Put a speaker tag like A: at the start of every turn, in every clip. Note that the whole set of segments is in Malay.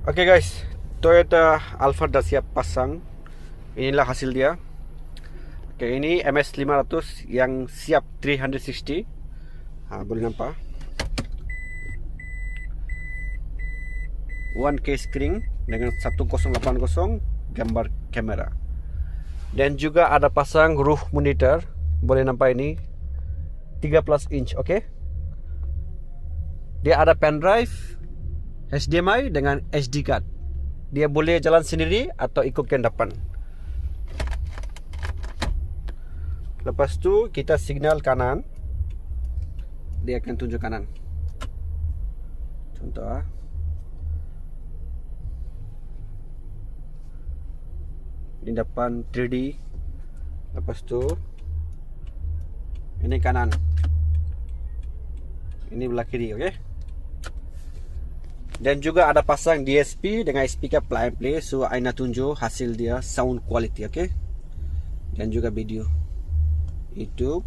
A: Oke guys, Toyota Alphard dah siap pasang. Inilah hasil dia. Oke, ini MS500 yang siap 360. Boleh nampak 1K screen dengan 1080 gambar kamera. Dan juga ada pasang roof monitor. Boleh nampak ini 13 inch. Oke, dia ada pen drive, HDMI dengan SD card. Dia boleh jalan sendiri atau ikutkan depan. Lepas tu kita signal kanan, dia akan tunjuk kanan. Contoh ini depan 3D. Lepas tu ini kanan, ini belah kiri. Okey. Dan juga ada pasang DSP dengan speaker plug and play. So Aina tunjuk hasil dia sound quality. Okay. Dan juga video YouTube.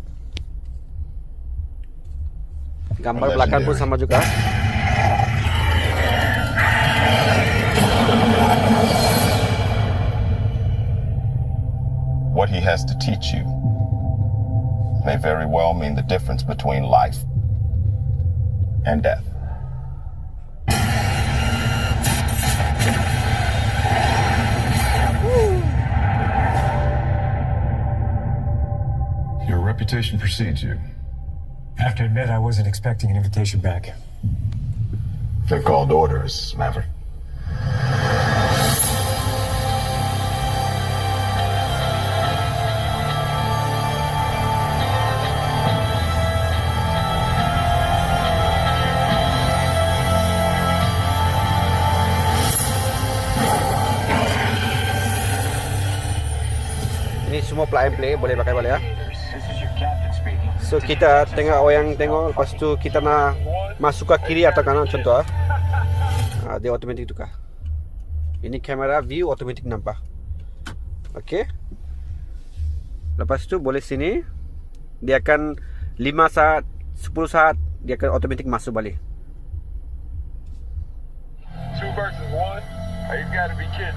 A: Gambar belakang pun sama juga.
B: What he has to teach you may very well mean the difference between life and death.
C: Your reputation precedes you.
D: I have to admit, I wasn't expecting an invitation back.
B: They're called orders, Maverick.
A: Ini semua plug and play, boleh pakai balik ya. So kita tengok orang tengok, lepas tu kita nak masuk ke kiri atau kanan contoh. Dia automatic tukar. Ini kamera view automatic nampak. Okey. Lepas tu boleh sini, dia akan 5 saat, 10 saat dia akan automatic masuk balik.
E: 2 versus 1? Oh, you gotta be kidding.